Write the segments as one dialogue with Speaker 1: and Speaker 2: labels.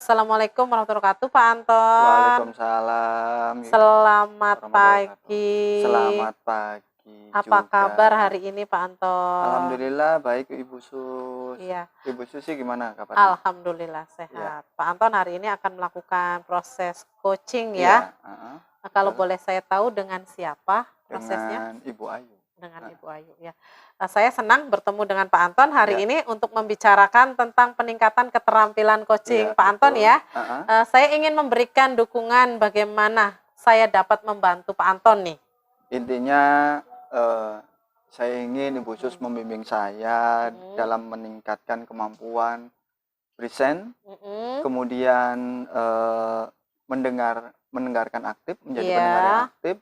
Speaker 1: Assalamualaikum warahmatullahi wabarakatuh, Pak Anton.
Speaker 2: Waalaikumsalam
Speaker 1: Selamat
Speaker 2: warahmatullahi wabarakatuh.
Speaker 1: pagi.
Speaker 2: Selamat pagi
Speaker 1: Apa
Speaker 2: juga.
Speaker 1: kabar hari ini, Pak Anton?
Speaker 2: Alhamdulillah baik Ibu Sus.
Speaker 1: Iya.
Speaker 2: Ibu Susi gimana kabarnya?
Speaker 1: Alhamdulillah sehat.
Speaker 2: Iya.
Speaker 1: Pak Anton hari ini akan melakukan proses coaching
Speaker 2: Iya.
Speaker 1: ya. Kalau boleh saya tahu dengan siapa prosesnya?
Speaker 2: Dengan Ibu Ayu.
Speaker 1: Dengan Ibu Ayu ya. Saya senang bertemu dengan Pak Anton hari ini untuk membicarakan tentang peningkatan keterampilan coaching. Pak Anton ya, saya ingin memberikan dukungan bagaimana saya dapat membantu Pak Anton nih.
Speaker 2: Intinya saya ingin Ibu Sus membimbing saya dalam meningkatkan kemampuan present, kemudian mendengarkan aktif, menjadi pendengar yang aktif,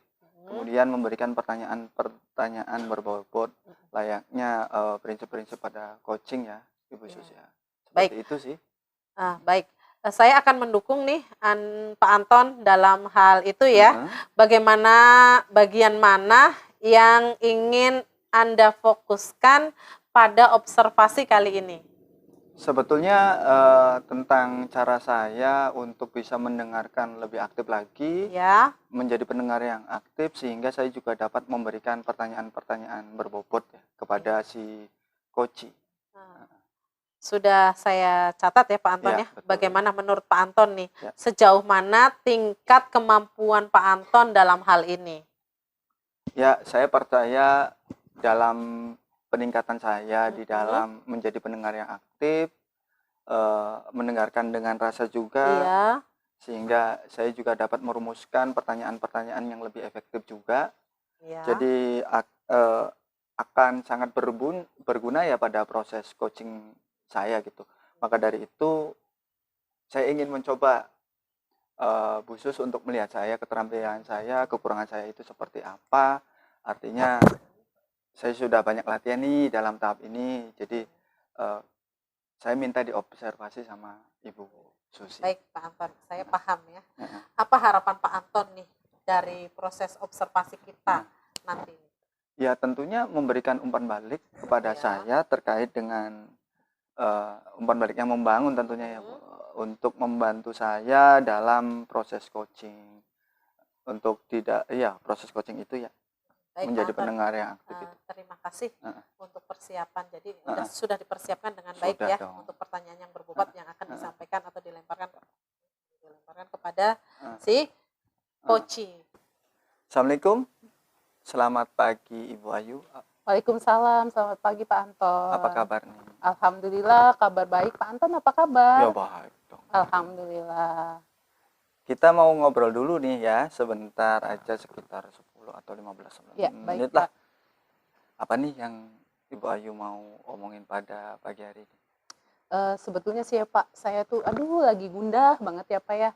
Speaker 2: kemudian memberikan pertanyaan berbobot layaknya prinsip-prinsip pada coaching ya, Ibu Sus ya. Seperti itu sih.
Speaker 1: Baik, saya akan mendukung nih Pak Anton dalam hal itu ya. Bagaimana bagian mana yang ingin Anda fokuskan pada observasi kali ini?
Speaker 2: Sebetulnya tentang cara saya untuk bisa mendengarkan lebih aktif lagi, menjadi pendengar yang aktif, sehingga saya juga dapat memberikan pertanyaan-pertanyaan berbobot ya, kepada si coach.
Speaker 1: Sudah saya catat ya Pak Anton ya. Bagaimana menurut Pak Anton nih, sejauh mana tingkat kemampuan Pak Anton dalam hal ini?
Speaker 2: Ya, saya percaya dalam peningkatan saya di dalam menjadi pendengar yang aktif, mendengarkan dengan rasa juga, sehingga saya juga dapat merumuskan pertanyaan-pertanyaan yang lebih efektif juga. Jadi akan sangat berguna ya pada proses coaching saya gitu. Maka dari itu saya ingin mencoba Bu Sus untuk melihat saya, keterampilan saya, kekurangan saya itu seperti apa. Artinya saya sudah banyak latihan nih dalam tahap ini, jadi saya minta diobservasi sama Ibu Susi.
Speaker 1: Baik Pak Anton, saya paham ya. Apa harapan Pak Anton nih dari proses observasi kita nanti?
Speaker 2: Ya tentunya memberikan umpan balik kepada saya terkait dengan umpan balik yang membangun tentunya ya Bu, untuk membantu saya dalam proses coaching. Untuk proses coaching itu ya. Baik, menjadi pendengar yang aktif itu.
Speaker 1: Terima kasih untuk persiapan. Jadi sudah dipersiapkan dengan baik ya untuk pertanyaan yang berbobot yang akan disampaikan atau dilemparkan kepada si coaching.
Speaker 2: Assalamualaikum. Selamat pagi Ibu Ayu.
Speaker 3: Waalaikumsalam, selamat pagi Pak Anton.
Speaker 2: Apa kabar nih?
Speaker 3: Alhamdulillah kabar baik. Pak Anton apa kabar?
Speaker 2: Ya baik dong.
Speaker 3: Alhamdulillah.
Speaker 2: Kita mau ngobrol dulu nih ya, sebentar aja sekitar 10 atau 15 menit lah. Apa nih yang Ibu Ayu mau omongin pada pagi hari ini?
Speaker 3: Sebetulnya sih ya Pak, saya tuh lagi gundah banget ya Pak ya.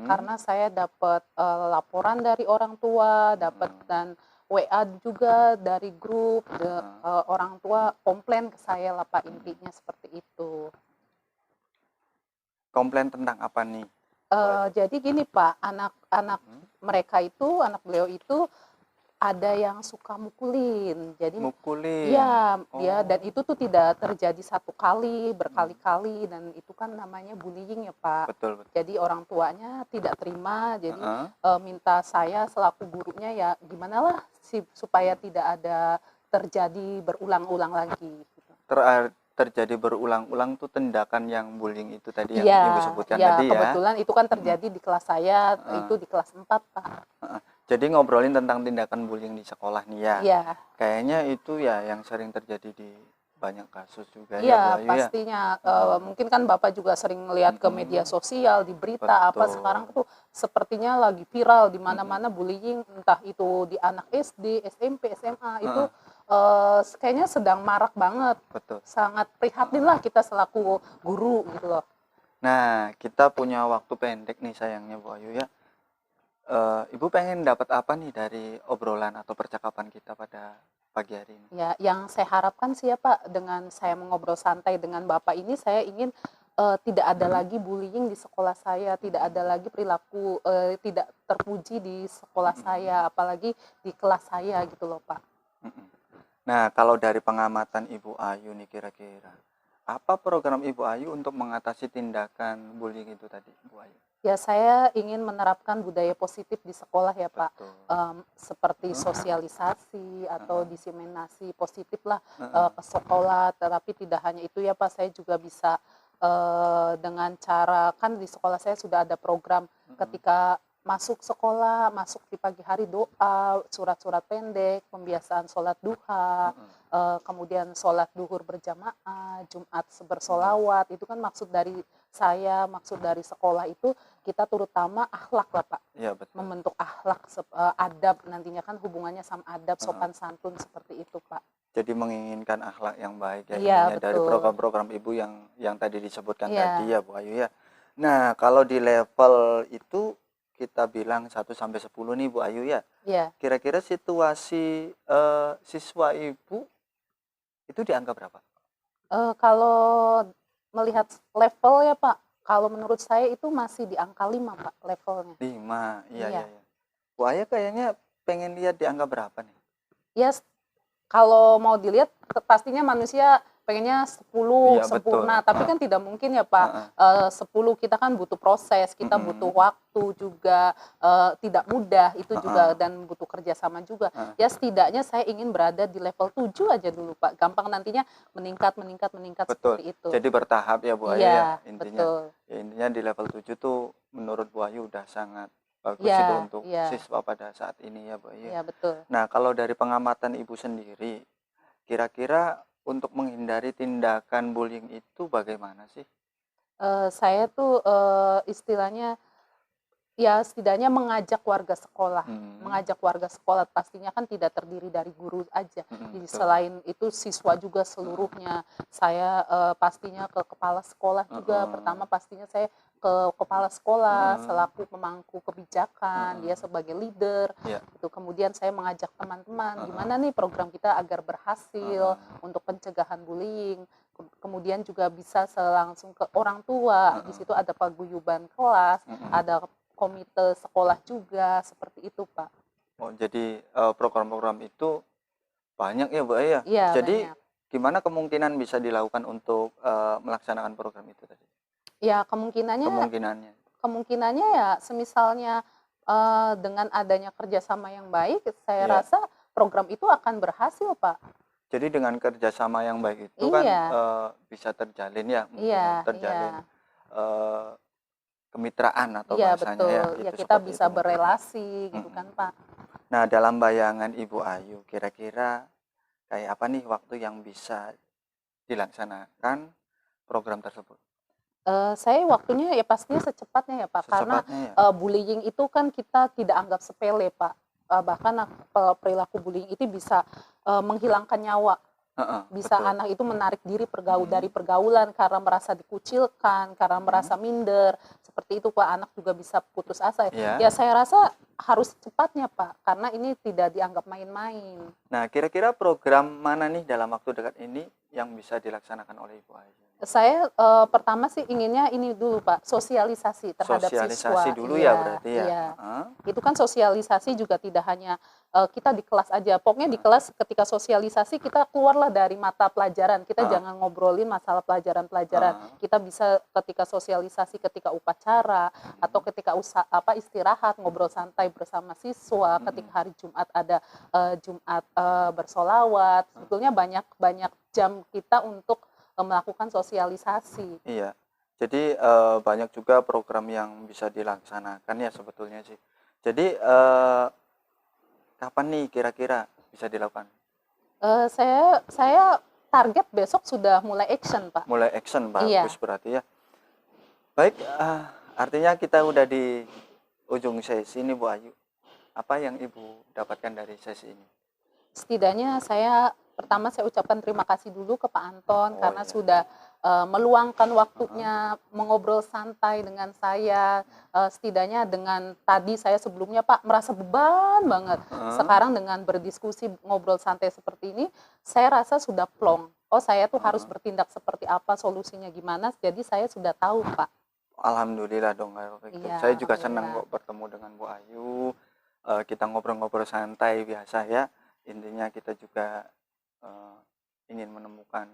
Speaker 3: Karena saya dapat laporan dari orang tua, dapat dan WA juga dari grup, orang tua komplain ke saya lah Pak, intinya seperti itu.
Speaker 2: Komplain tentang apa nih?
Speaker 3: Jadi gini Pak, anak mereka itu, anak beliau itu ada yang suka mukulin. Jadi Iya, dan itu tuh tidak terjadi satu kali, berkali-kali, dan itu kan namanya bullying ya Pak.
Speaker 2: Betul.
Speaker 3: Jadi orang tuanya tidak terima, jadi minta saya selaku gurunya ya gimana lah supaya tidak ada terjadi berulang-ulang lagi. Gitu.
Speaker 2: Terjadi berulang-ulang tuh tindakan yang bullying itu tadi yang Ibu sebutkan tadi ya.
Speaker 3: Kebetulan itu kan terjadi di kelas saya, itu di kelas 4 Pak.
Speaker 2: Jadi ngobrolin tentang tindakan bullying di sekolah nih ya.
Speaker 3: Iya.
Speaker 2: Kayaknya itu ya yang sering terjadi di banyak kasus juga
Speaker 3: ya. Iya, pastinya. Mungkin kan Bapak juga sering lihat ke media sosial, di berita apa sekarang tuh sepertinya lagi viral di mana-mana bullying, entah itu di anak SD, SMP, SMA itu kayaknya sedang marak banget.
Speaker 2: Betul.
Speaker 3: Sangat prihatin lah kita selaku guru gitu loh.
Speaker 2: Nah, kita punya waktu pendek nih sayangnya Bu Ayu ya. Ibu pengen dapat apa nih dari obrolan atau percakapan kita pada pagi hari ini?
Speaker 3: Ya, yang saya harapkan sih ya Pak, dengan saya mengobrol santai dengan Bapak ini, saya ingin tidak ada lagi bullying di sekolah saya, tidak ada lagi perilaku tidak terpuji di sekolah saya, apalagi di kelas saya gitu loh Pak.
Speaker 2: Nah, kalau dari pengamatan Ibu Ayu nih kira-kira, apa program Ibu Ayu untuk mengatasi tindakan bullying itu tadi, Bu Ayu?
Speaker 3: Ya, saya ingin menerapkan budaya positif di sekolah ya Pak,
Speaker 2: Betul.
Speaker 3: seperti
Speaker 2: Heeh.
Speaker 3: sosialisasi atau
Speaker 2: Heeh.
Speaker 3: diseminasi positif lah
Speaker 2: Heeh.
Speaker 3: ke sekolah. Tetapi tidak hanya itu ya Pak, saya juga bisa dengan cara, kan di sekolah saya sudah ada program ketika masuk sekolah, masuk di pagi hari doa, surat-surat pendek, pembiasaan sholat duha, kemudian sholat duhur berjamaah, Jumat bersolawat, itu kan maksud dari saya, maksud dari sekolah itu kita terutama akhlak lah Pak,
Speaker 2: Iya, betul.
Speaker 3: membentuk akhlak, adab, nantinya kan hubungannya sama adab, sopan santun seperti itu Pak.
Speaker 2: Jadi menginginkan akhlak yang baik ya,
Speaker 3: Iya,
Speaker 2: intinya dari
Speaker 3: betul.
Speaker 2: program-program Ibu yang tadi disebutkan
Speaker 3: Iya.
Speaker 2: tadi ya Bu Ayu ya. Nah, kalau di level itu kita bilang 1 sampai 10 nih Bu Ayu ya.
Speaker 3: Iya.
Speaker 2: Kira-kira situasi siswa Ibu itu di angka berapa?
Speaker 3: Kalau melihat level ya Pak, kalau menurut saya itu masih di angka 5 Pak levelnya.
Speaker 2: 5, iya,
Speaker 3: Iya.
Speaker 2: iya. Bu Ayu kayaknya pengen lihat di angka berapa nih?
Speaker 3: Ya, kalau mau dilihat pastinya manusia pengennya 10
Speaker 2: Iya,
Speaker 3: sempurna,
Speaker 2: betul.
Speaker 3: tapi kan tidak mungkin ya Pak. 10 kita kan butuh proses, kita butuh waktu juga, tidak mudah itu juga, dan butuh kerjasama juga. Ya setidaknya saya ingin berada di level 7 aja dulu Pak, gampang nantinya meningkat
Speaker 2: Betul.
Speaker 3: seperti itu.
Speaker 2: Jadi bertahap ya Bu Ayu
Speaker 3: Iya,
Speaker 2: ya intinya.
Speaker 3: betul.
Speaker 2: Ya, intinya di level 7 tuh menurut Bu Ayu udah sangat bagus
Speaker 3: Iya,
Speaker 2: itu untuk
Speaker 3: iya.
Speaker 2: siswa pada saat ini ya Bu Ayu.
Speaker 3: Iya, betul.
Speaker 2: Nah, kalau dari pengamatan Ibu sendiri, kira-kira untuk menghindari tindakan bullying itu bagaimana sih?
Speaker 3: Saya tuh istilahnya ya setidaknya mengajak warga sekolah. Mengajak warga sekolah pastinya kan tidak terdiri dari guru aja. Jadi
Speaker 2: betul.
Speaker 3: selain itu siswa juga seluruhnya. Saya pastinya ke kepala sekolah juga. Pertama pastinya saya ke kepala sekolah selaku pemangku kebijakan, dia sebagai leader.
Speaker 2: Iya.
Speaker 3: Itu kemudian saya mengajak teman-teman gimana nih program kita agar berhasil untuk pencegahan bullying. Kemudian juga bisa langsung ke orang tua. Di situ ada paguyuban kelas, ada komite sekolah juga, seperti itu Pak.
Speaker 2: Oh, jadi program-program itu banyak ya Bu Ayu ya?
Speaker 3: Iya,
Speaker 2: Jadi
Speaker 3: banyak.
Speaker 2: gimana kemungkinan bisa dilakukan untuk melaksanakan program itu tadi?
Speaker 3: Ya kemungkinannya ya semisalnya dengan adanya kerjasama yang baik, saya
Speaker 2: Iya.
Speaker 3: rasa program itu akan berhasil Pak.
Speaker 2: Jadi dengan kerjasama yang baik itu kan
Speaker 3: Iya.
Speaker 2: bisa terjalin ya, mungkin
Speaker 3: Iya,
Speaker 2: terjalin
Speaker 3: iya.
Speaker 2: kemitraan atau
Speaker 3: Iya
Speaker 2: bahasanya ya,
Speaker 3: betul, ya
Speaker 2: itu
Speaker 3: kita
Speaker 2: seperti
Speaker 3: bisa
Speaker 2: itu.
Speaker 3: berelasi gitu kan Pak.
Speaker 2: Nah, dalam bayangan Ibu Ayu, kira-kira kayak apa nih waktu yang bisa dilaksanakan program tersebut?
Speaker 3: Saya waktunya ya pastinya secepatnya ya Pak, karena
Speaker 2: Secepatnya ya?
Speaker 3: bullying itu kan kita tidak anggap sepele Pak. Bahkan perilaku bullying itu bisa menghilangkan nyawa. Bisa
Speaker 2: betul.
Speaker 3: anak itu menarik diri dari pergaulan karena merasa dikucilkan, karena merasa minder. Seperti itu Pak, anak juga bisa putus asa.
Speaker 2: Iya.
Speaker 3: Ya saya rasa harus cepatnya Pak, karena ini tidak dianggap main-main.
Speaker 2: Nah, kira-kira program mana nih dalam waktu dekat ini yang bisa dilaksanakan oleh Ibu Ayu?
Speaker 3: Saya pertama sih inginnya ini dulu Pak, sosialisasi terhadap siswa.
Speaker 2: Sosialisasi dulu
Speaker 3: Iya,
Speaker 2: ya berarti ya?
Speaker 3: Iya. Itu kan sosialisasi juga tidak hanya kita di kelas aja. Pokoknya di kelas ketika sosialisasi kita keluarlah dari mata pelajaran. Kita jangan ngobrolin masalah pelajaran-pelajaran. Kita bisa ketika sosialisasi ketika upacara atau ketika istirahat ngobrol santai bersama siswa. Ketika hari Jumat ada Jumat bersolawat. Sebetulnya banyak jam kita untuk melakukan sosialisasi.
Speaker 2: Iya. Jadi banyak juga program yang bisa dilaksanakan ya sebetulnya sih. Jadi kapan nih kira-kira bisa dilakukan?
Speaker 3: Saya target besok sudah mulai action Pak.
Speaker 2: Mulai action, bagus
Speaker 3: Iya.
Speaker 2: berarti ya. Baik, artinya kita udah di ujung sesi ini Bu Ayu. Apa yang Ibu dapatkan dari sesi ini?
Speaker 3: Setidaknya pertama saya ucapkan terima kasih dulu ke Pak Anton karena
Speaker 2: iya.
Speaker 3: sudah meluangkan waktunya mengobrol santai dengan saya. Setidaknya dengan tadi saya sebelumnya Pak merasa beban banget. Sekarang dengan berdiskusi ngobrol santai seperti ini, saya rasa sudah plong. Oh saya tuh harus bertindak seperti apa, solusinya gimana, jadi saya sudah tahu Pak.
Speaker 2: Alhamdulillah dong kalau gitu.
Speaker 3: Iya,
Speaker 2: Saya juga senang
Speaker 3: alhamdulillah.
Speaker 2: kok bertemu dengan Bu Ayu. Kita ngobrol-ngobrol santai biasa ya. Intinya kita juga ingin menemukan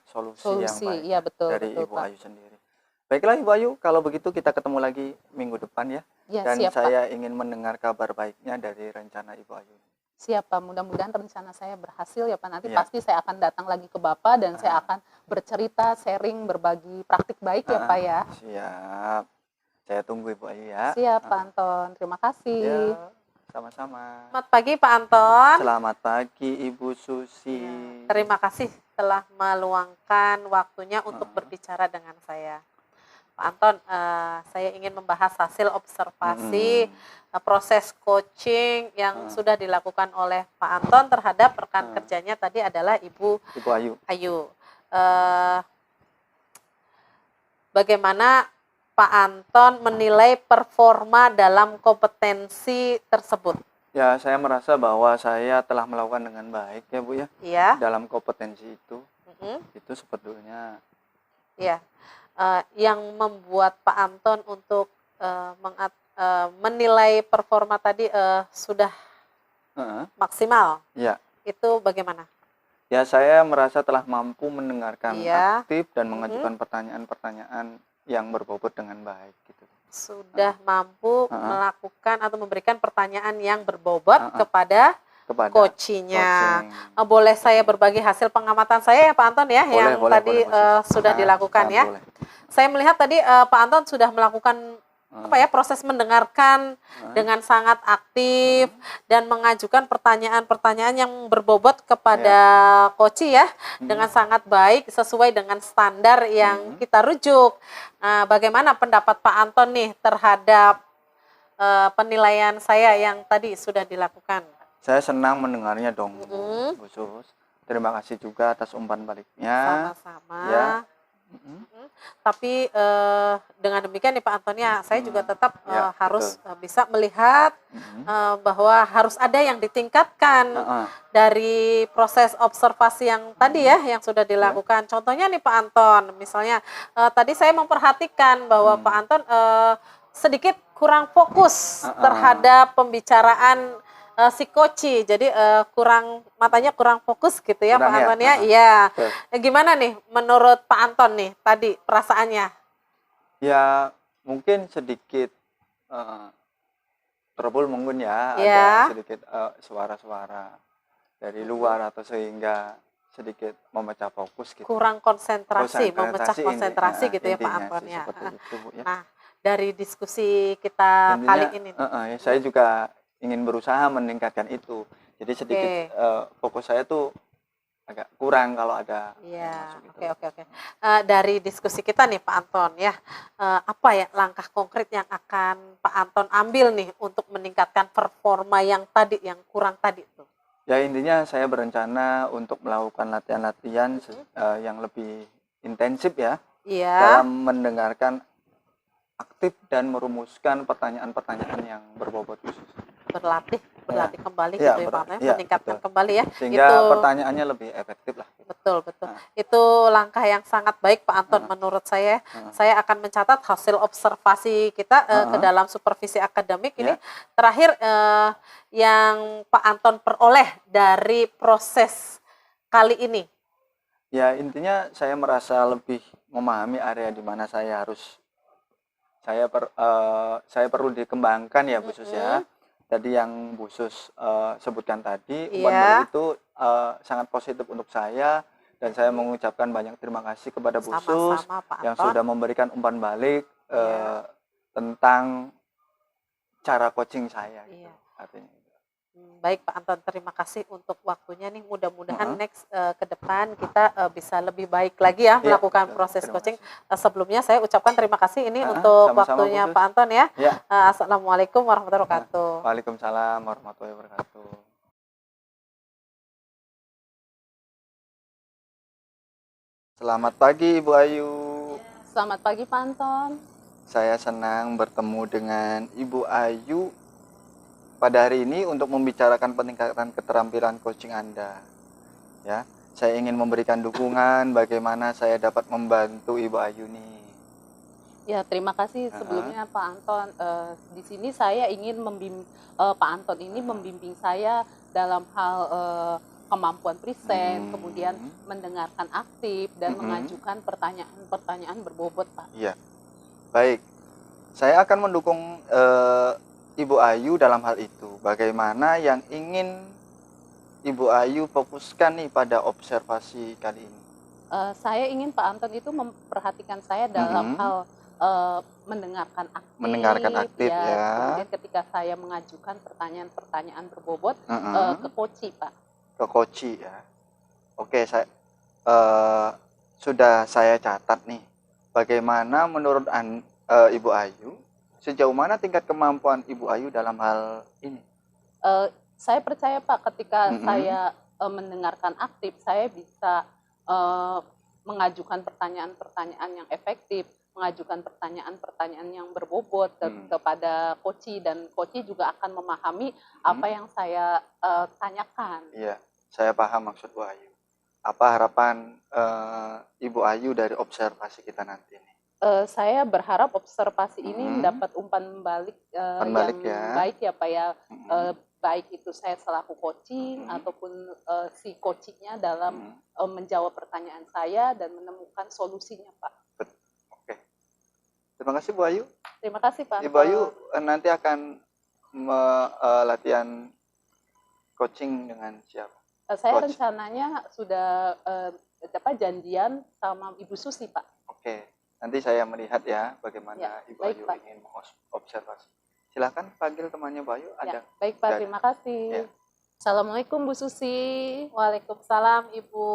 Speaker 2: solusi yang
Speaker 3: Solusi,
Speaker 2: baik
Speaker 3: iya betul,
Speaker 2: dari
Speaker 3: betul,
Speaker 2: Ibu
Speaker 3: Pak.
Speaker 2: Ayu sendiri. Baiklah Ibu Ayu, kalau begitu kita ketemu lagi minggu depan ya.
Speaker 3: Ya,
Speaker 2: Dan
Speaker 3: siap, Pak.
Speaker 2: saya ingin mendengar kabar baiknya dari rencana Ibu Ayu.
Speaker 3: Siap, Pak. Mudah-mudahan rencana saya berhasil ya, Pak. Nanti
Speaker 2: Ya.
Speaker 3: pasti saya akan datang lagi ke Bapak dan saya akan bercerita, sharing, berbagi praktik baik ya, Pak ya.
Speaker 2: Siap. Saya tunggu Ibu Ayu ya.
Speaker 3: Siap, Pak Anton. Terima kasih.
Speaker 2: Ya, sama-sama.
Speaker 1: Selamat pagi Pak Anton.
Speaker 2: Selamat pagi Ibu Susi.
Speaker 1: Ya, terima kasih telah meluangkan waktunya untuk berbicara dengan saya. Pak Anton, saya ingin membahas hasil observasi proses coaching yang sudah dilakukan oleh Pak Anton terhadap rekan kerjanya tadi adalah Ibu Ayu. Bagaimana Pak Anton menilai performa dalam kompetensi tersebut?
Speaker 2: Ya, saya merasa bahwa saya telah melakukan dengan baik ya Bu ya.
Speaker 1: Iya.
Speaker 2: Dalam kompetensi itu. Itu sebetulnya.
Speaker 1: Iya. Yang membuat Pak Anton untuk menilai performa tadi sudah maksimal.
Speaker 2: Ya.
Speaker 1: Itu bagaimana?
Speaker 2: Ya, saya merasa telah mampu mendengarkan
Speaker 1: Iya.
Speaker 2: aktif dan mengajukan pertanyaan-pertanyaan yang berbobot dengan baik gitu.
Speaker 1: Sudah mampu melakukan atau memberikan pertanyaan yang berbobot kepada coachnya. Boleh saya berbagi hasil pengamatan saya ya Pak Anton ya, yang tadi sudah dilakukan ya.
Speaker 2: Boleh.
Speaker 1: Saya melihat tadi Pak Anton sudah melakukan proses mendengarkan dengan sangat aktif dan mengajukan pertanyaan-pertanyaan yang berbobot kepada coach ya, dengan sangat baik sesuai dengan standar yang kita rujuk. Bagaimana pendapat Pak Anton nih terhadap penilaian saya yang tadi sudah dilakukan?
Speaker 2: Saya senang mendengarnya dong, Bu Sus. Terima kasih juga atas umpan baliknya.
Speaker 1: Sama-sama.
Speaker 2: Ya.
Speaker 1: Tapi dengan demikian nih Pak Anton ya, saya juga tetap harus bisa melihat bahwa harus ada yang ditingkatkan dari proses observasi yang tadi ya, yang sudah dilakukan. Contohnya nih Pak Anton, misalnya tadi saya memperhatikan bahwa Pak Anton sedikit kurang fokus terhadap pembicaraan si coach, jadi matanya kurang fokus gitu ya Pak Anton ya. Iya. Gimana nih menurut Pak Anton nih tadi perasaannya? Ya
Speaker 2: mungkin sedikit trouble mungkin ya, ada sedikit suara-suara dari luar atau sehingga sedikit memecah fokus gitu.
Speaker 1: Kurang konsentrasi, memecah konsentrasi gitu ya Pak Anton ya. Nah, dari diskusi kita kali ini.
Speaker 2: Saya juga ingin berusaha meningkatkan itu. Jadi sedikit fokus saya tuh agak kurang kalau ada.
Speaker 1: Iya, oke. Dari diskusi kita nih Pak Anton ya, apa ya langkah konkret yang akan Pak Anton ambil nih untuk meningkatkan performa yang tadi, yang kurang tadi tuh?
Speaker 2: Ya intinya saya berencana untuk melakukan latihan-latihan yang lebih intensif ya.
Speaker 1: Iya.
Speaker 2: Dalam mendengarkan aktif dan merumuskan pertanyaan-pertanyaan yang berbobot khusus.
Speaker 1: Berlatih kembali gitu ya Pak, meningkatkan kembali ya.
Speaker 2: Sehingga pertanyaannya lebih efektif lah.
Speaker 1: Betul. Itu langkah yang sangat baik Pak Anton menurut saya. Saya akan mencatat hasil observasi kita ke dalam supervisi akademik ini. Terakhir yang Pak Anton peroleh dari proses kali ini.
Speaker 2: Ya intinya saya merasa lebih memahami area di mana saya perlu dikembangkan ya Bu Sus ya. Tadi yang Bu Sus sebutkan tadi, umpan balik itu sangat positif untuk saya, dan saya mengucapkan banyak terima kasih kepada Bu Sus yang sudah memberikan umpan balik tentang cara coaching saya gitu, artinya.
Speaker 1: Baik Pak Anton, terima kasih untuk waktunya nih. Mudah-mudahan next ke depan kita bisa lebih baik lagi ya melakukan proses coaching. Sebelumnya saya ucapkan terima kasih ini untuk waktunya Pak Anton ya. Assalamualaikum warahmatullahi wabarakatuh.
Speaker 2: Waalaikumsalam warahmatullahi wabarakatuh. Selamat pagi Ibu Ayu.
Speaker 3: Selamat pagi Pak Anton.
Speaker 2: Saya senang bertemu dengan Ibu Ayu pada hari ini untuk membicarakan peningkatan keterampilan coaching Anda. Ya, saya ingin memberikan dukungan bagaimana saya dapat membantu Ibu Ayu nih.
Speaker 3: Ya, terima kasih sebelumnya Pak Anton. Di sini saya ingin Pak Anton ini membimbing saya dalam hal kemampuan present, kemudian mendengarkan aktif dan mengajukan pertanyaan-pertanyaan berbobot, Pak.
Speaker 2: Iya. Baik. Saya akan mendukung Ibu Ayu dalam hal itu. Bagaimana yang ingin Ibu Ayu fokuskan nih pada observasi kali ini?
Speaker 3: Saya ingin Pak Anton itu memperhatikan saya dalam hal mendengarkan aktif,
Speaker 2: ya.
Speaker 3: Kemudian ketika saya mengajukan pertanyaan-pertanyaan berbobot ke coach, Pak.
Speaker 2: Ke coach ya. Oke, saya sudah saya catat nih. Bagaimana menurut Ibu Ayu, sejauh mana tingkat kemampuan Ibu Ayu dalam hal ini?
Speaker 3: Saya percaya Pak, ketika saya mendengarkan aktif, saya bisa mengajukan pertanyaan-pertanyaan yang efektif, mengajukan pertanyaan-pertanyaan yang berbobot kepada coach, dan coach juga akan memahami apa yang saya tanyakan.
Speaker 2: Iya, saya paham maksud Bu Ayu. Apa harapan Ibu Ayu dari observasi kita nanti nih?
Speaker 3: Saya berharap observasi ini dapat umpan balik yang baik ya Pak ya. Baik itu saya selaku coaching ataupun si coachingnya dalam menjawab pertanyaan saya dan menemukan solusinya, Pak.
Speaker 2: Oke. Terima kasih Bu Ayu.
Speaker 3: Terima kasih Pak.
Speaker 2: Ibu Ayu nanti akan latihan coaching dengan siapa?
Speaker 3: Saya rencananya sudah janjian sama Ibu Susi, Pak.
Speaker 2: Oke. Nanti saya melihat ya bagaimana ya, Ibu Ayu Pak ingin mengobservasi. Silakan panggil temannya Bu Ayu.
Speaker 3: Ya, baik Pak, terima kasih. Ya. Assalamualaikum Bu Susi.
Speaker 1: Waalaikumsalam Ibu.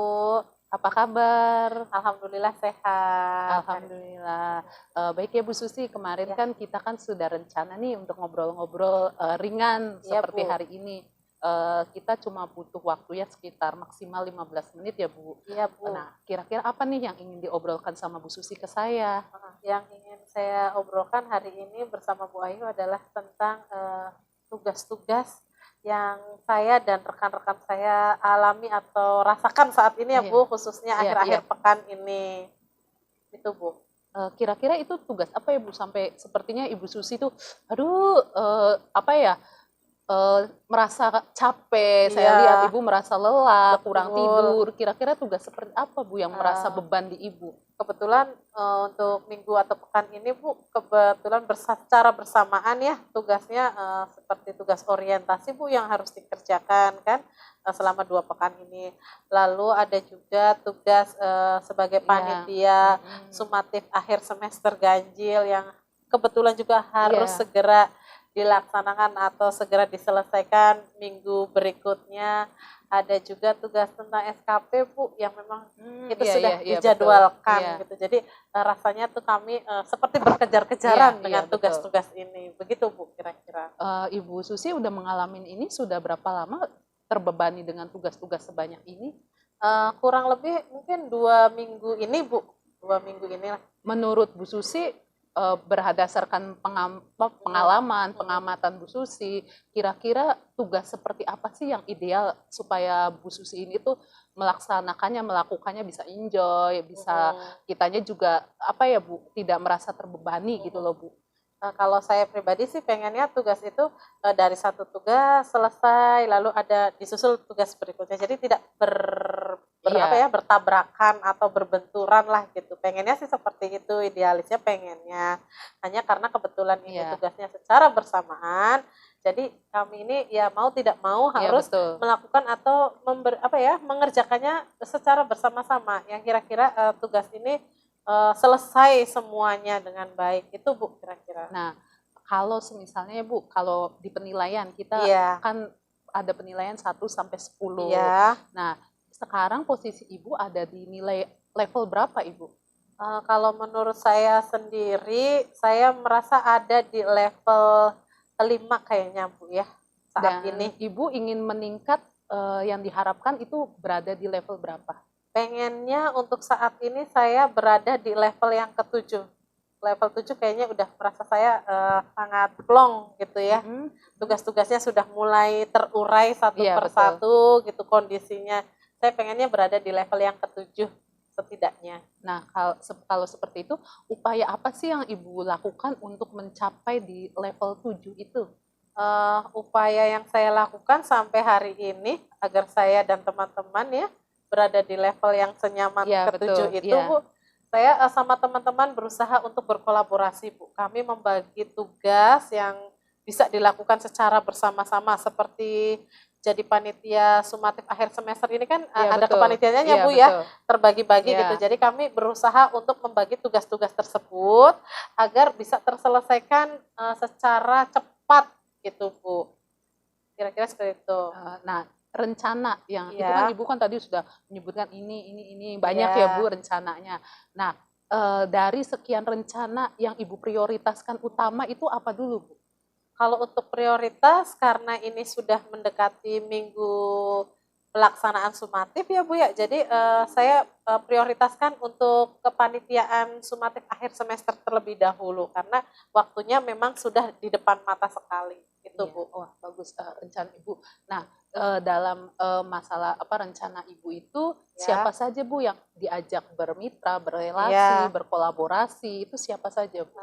Speaker 3: Apa kabar?
Speaker 1: Alhamdulillah sehat.
Speaker 3: Alhamdulillah. Baik ya Bu Susi, kemarin kan kita kan sudah rencana nih untuk ngobrol-ngobrol ringan seperti hari ini. Kita cuma butuh waktu ya sekitar maksimal 15 menit ya Bu.
Speaker 1: Iya Bu.
Speaker 3: Nah, kira-kira apa nih yang ingin diobrolkan sama Bu Susi ke saya?
Speaker 1: Yang ingin saya obrolkan hari ini bersama Bu Ayu adalah tentang tugas-tugas yang saya dan rekan-rekan saya alami atau rasakan saat ini ya Bu, khususnya akhir-akhir pekan ini. Itu Bu.
Speaker 3: Kira-kira itu tugas apa ya Bu? Sampai sepertinya Ibu Susi tuh, merasa capek, saya lihat Ibu merasa lelah, kurang tidur. Kira-kira tugas seperti apa Bu yang merasa beban di Ibu?
Speaker 1: Kebetulan untuk minggu atau pekan ini Bu, kebetulan secara bersamaan ya tugasnya seperti tugas orientasi Bu yang harus dikerjakan kan selama 2 pekan ini. Lalu ada juga tugas sebagai panitia sumatif akhir semester ganjil yang kebetulan juga harus segera dilaksanakan atau segera diselesaikan minggu berikutnya. Ada juga tugas tentang SKP Bu yang memang itu sudah dijadwalkan gitu. Jadi rasanya tuh kami seperti berkejar-kejaran dengan tugas-tugas ini. Begitu Bu kira-kira.
Speaker 3: Ibu Susi udah mengalami ini sudah berapa lama terbebani dengan tugas-tugas sebanyak ini?
Speaker 1: Kurang lebih mungkin 2 minggu ini Bu. 2 minggu inilah.
Speaker 3: Menurut Bu Susi, berdasarkan pengalaman, pengamatan Bu Susi, kira-kira tugas seperti apa sih yang ideal supaya Bu Susi ini tuh melakukannya bisa enjoy, bisa kitanya juga Bu, tidak merasa terbebani gitu loh Bu.
Speaker 1: Kalau saya pribadi sih pengennya tugas itu dari satu tugas selesai lalu ada disusul tugas berikutnya, jadi tidak bertabrakan atau berbenturan lah gitu. Pengennya sih seperti itu, idealisnya pengennya. Hanya karena kebetulan ini tugasnya secara bersamaan, jadi kami ini ya mau tidak mau harus melakukan atau mengerjakannya secara bersama-sama. Yang kira-kira tugas ini selesai semuanya dengan baik itu Bu kira-kira.
Speaker 3: Nah, kalau misalnya Bu, kalau di penilaian kita kan ada penilaian 1 sampai 10. Nah, sekarang posisi Ibu ada di nilai level berapa Ibu?
Speaker 1: Kalau menurut saya sendiri, saya merasa ada di level 5 kayaknya Bu ya saat ini.
Speaker 3: Ibu ingin meningkat, yang diharapkan itu berada di level berapa?
Speaker 1: Pengennya untuk saat ini saya berada di level yang ke-7. Level 7 kayaknya udah merasa saya sangat plong gitu ya. Tugas-tugasnya sudah mulai terurai satu persatu gitu kondisinya. Saya pengennya berada di level yang ke-7 setidaknya.
Speaker 3: Nah, kalau seperti itu, upaya apa sih yang Ibu lakukan untuk mencapai di level 7 itu?
Speaker 1: upaya yang saya lakukan sampai hari ini agar saya dan teman-teman ya berada di level yang senyaman ketujuh itu, Bu. Saya sama teman-teman berusaha untuk berkolaborasi, Bu. Kami membagi tugas yang bisa dilakukan secara bersama-sama seperti jadi panitia sumatif akhir semester ini kan ada kepanitiaannya Bu ya, terbagi-bagi gitu. Jadi kami berusaha untuk membagi tugas-tugas tersebut agar bisa terselesaikan secara cepat gitu Bu. Kira-kira seperti itu.
Speaker 3: Nah, rencana yang itu kan Ibu kan tadi sudah menyebutkan ini banyak ya Bu rencananya. Nah, dari sekian rencana yang Ibu prioritaskan utama itu apa dulu Bu?
Speaker 1: Kalau untuk prioritas, karena ini sudah mendekati minggu pelaksanaan sumatif ya Bu ya, jadi saya prioritaskan untuk kepanitiaan sumatif akhir semester terlebih dahulu, karena waktunya memang sudah di depan mata sekali, itu Bu.
Speaker 3: Wah bagus rencana Ibu. Nah dalam masalah rencana Ibu itu siapa saja Bu yang diajak bermitra, berrelasi, berkolaborasi, itu siapa saja Bu?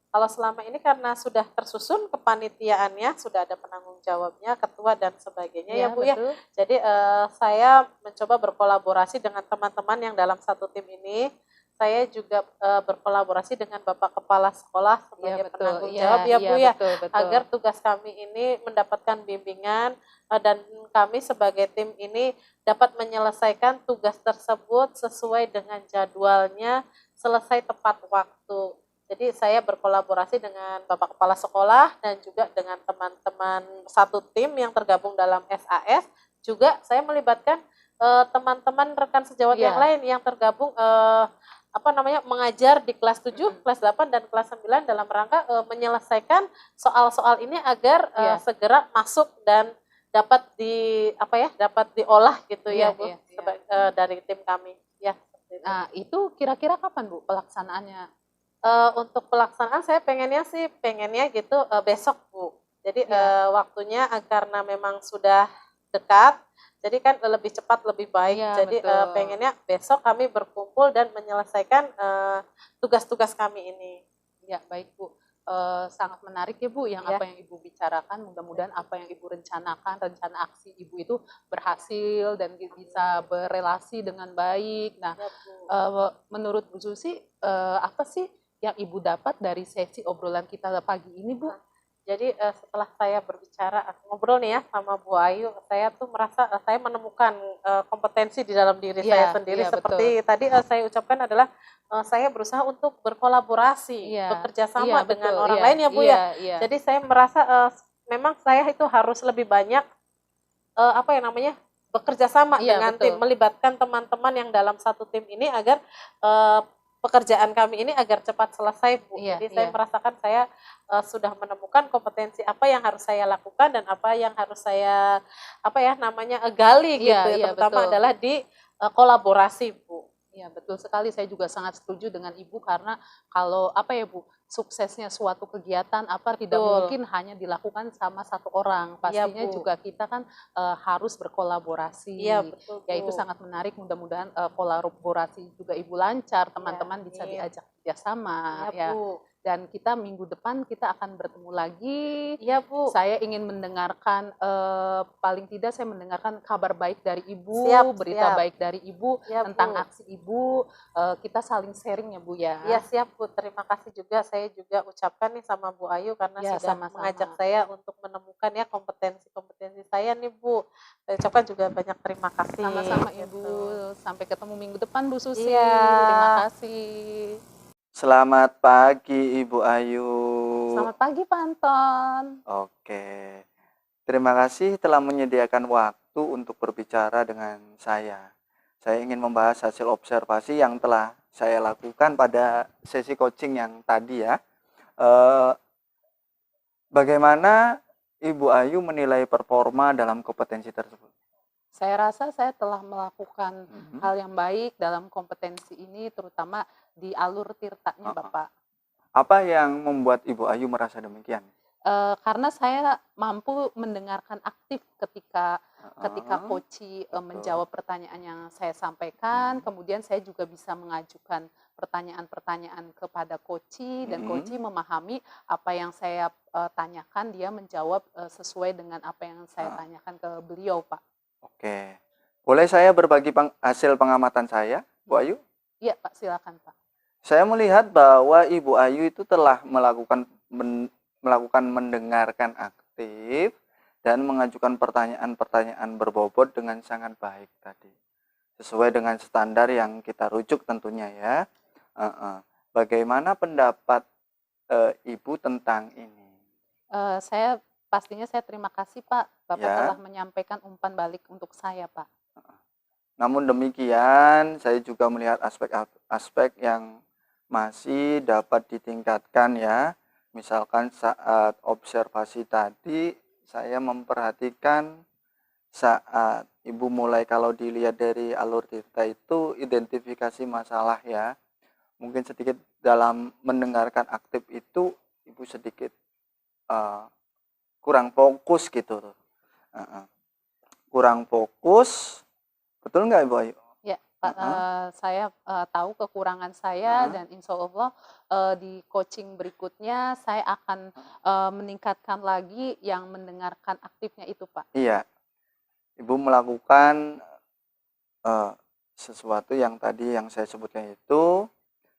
Speaker 1: Kalau selama ini karena sudah tersusun kepanitiaannya, sudah ada penanggung jawabnya, ketua dan sebagainya ya Bu ya. Jadi saya mencoba berkolaborasi dengan teman-teman yang dalam satu tim ini. Saya juga berkolaborasi dengan Bapak Kepala Sekolah sebagai penanggung jawab ya Bu ya. Agar tugas kami ini mendapatkan bimbingan dan kami sebagai tim ini dapat menyelesaikan tugas tersebut sesuai dengan jadwalnya, selesai tepat waktu. Jadi saya berkolaborasi dengan Bapak Kepala Sekolah dan juga dengan teman-teman satu tim yang tergabung dalam SAS. Juga saya melibatkan teman-teman rekan sejawat yang lain yang tergabung mengajar di kelas 7, kelas 8 dan kelas 9 dalam rangka menyelesaikan soal-soal ini agar segera masuk dan dapat dapat diolah gitu ya Bu dari tim kami. Ya.
Speaker 3: Nah, itu kira-kira kapan Bu pelaksanaannya?
Speaker 1: Untuk pelaksanaan saya pengennya gitu besok Bu. Jadi waktunya karena memang sudah dekat, jadi kan lebih cepat lebih baik. Jadi pengennya besok kami berkumpul dan menyelesaikan tugas-tugas kami ini.
Speaker 3: Ya baik Bu. Sangat menarik ya Bu yang apa yang Ibu bicarakan. Mudah-mudahan apa yang Ibu rencanakan, rencana aksi Ibu itu berhasil dan bisa berelasi dengan baik. Nah, menurut Bu Susi apa sih yang Ibu dapat dari sesi obrolan kita pagi ini Bu?
Speaker 1: Jadi setelah saya berbicara, ngobrol nih ya sama Bu Ayu, saya tuh merasa saya menemukan kompetensi di dalam diri saya sendiri. Seperti tadi saya ucapkan adalah saya berusaha untuk berkolaborasi, bekerja sama dengan orang lain ya Bu ya. Jadi saya merasa memang saya itu harus lebih banyak bekerja sama dengan tim, melibatkan teman-teman yang dalam satu tim ini agar pekerjaan kami ini agar cepat selesai Bu. Jadi saya merasakan saya sudah menemukan kompetensi apa yang harus saya lakukan dan apa yang harus saya gali gitu. Terutama adalah di kolaborasi Bu.
Speaker 3: Ya betul sekali, saya juga sangat setuju dengan Ibu karena kalau Bu, suksesnya suatu kegiatan tidak mungkin hanya dilakukan sama satu orang, pastinya juga kita kan harus berkolaborasi.
Speaker 1: Betul,
Speaker 3: ya itu sangat menarik, mudah-mudahan kolaborasi juga Ibu lancar, teman-teman bisa diajak kerjasama Bu. Dan kita minggu depan kita akan bertemu lagi.
Speaker 1: Iya Bu.
Speaker 3: Saya ingin mendengarkan, paling tidak saya mendengarkan kabar baik dari Ibu, berita baik dari Ibu tentang aksi Ibu. Kita saling sharing ya Bu ya.
Speaker 1: Iya siap Bu, terima kasih juga. Saya juga ucapkan nih sama Bu Ayu karena sudah mengajak saya untuk menemukan kompetensi saya nih Bu. Saya ucapkan juga banyak terima kasih.
Speaker 3: Sama-sama Ibu. Sampai ketemu minggu depan Bu Susi. Terima kasih.
Speaker 2: Selamat pagi Ibu Ayu.
Speaker 3: Selamat pagi Pak Anton.
Speaker 2: Oke. Terima kasih telah menyediakan waktu untuk berbicara dengan saya. Saya ingin membahas hasil observasi yang telah saya lakukan pada sesi coaching yang tadi ya. Bagaimana Ibu Ayu menilai performa dalam kompetensi tersebut?
Speaker 3: Saya rasa saya telah melakukan hal yang baik dalam kompetensi ini, terutama di alur tirtanya Bapak.
Speaker 2: Apa yang membuat Ibu Ayu merasa demikian?
Speaker 3: Karena saya mampu mendengarkan aktif ketika
Speaker 2: Heeh,
Speaker 3: coach
Speaker 2: betul.
Speaker 3: menjawab pertanyaan yang saya sampaikan, kemudian saya juga bisa mengajukan pertanyaan-pertanyaan kepada coach dan coach memahami apa yang saya tanyakan, dia menjawab sesuai dengan apa yang saya tanyakan ke beliau, Pak.
Speaker 2: Oke. Boleh saya berbagi hasil pengamatan saya, Bu Ayu?
Speaker 3: Iya, Pak, silakan, Pak.
Speaker 2: Saya melihat bahwa Ibu Ayu itu telah melakukan mendengarkan aktif dan mengajukan pertanyaan-pertanyaan berbobot dengan sangat baik tadi. Sesuai dengan standar yang kita rujuk tentunya ya. Bagaimana pendapat Ibu tentang ini?
Speaker 3: Pastinya saya terima kasih, Pak. Bapak
Speaker 2: Ya.
Speaker 3: telah menyampaikan umpan balik untuk saya, Pak.
Speaker 2: Namun demikian, saya juga melihat aspek-aspek yang masih dapat ditingkatkan ya. Misalkan saat observasi tadi, saya memperhatikan saat Ibu mulai, kalau dilihat dari alur cerita itu identifikasi masalah ya. Mungkin sedikit dalam mendengarkan aktif itu Ibu sedikit kurang fokus gitu. Kurang fokus, betul nggak Ibu Ayu?
Speaker 3: Ya, Pak, saya tahu kekurangan saya dan insya Allah di coaching berikutnya saya akan meningkatkan lagi yang mendengarkan aktifnya itu, Pak.
Speaker 2: Iya, Ibu melakukan sesuatu yang tadi yang saya sebutkan itu,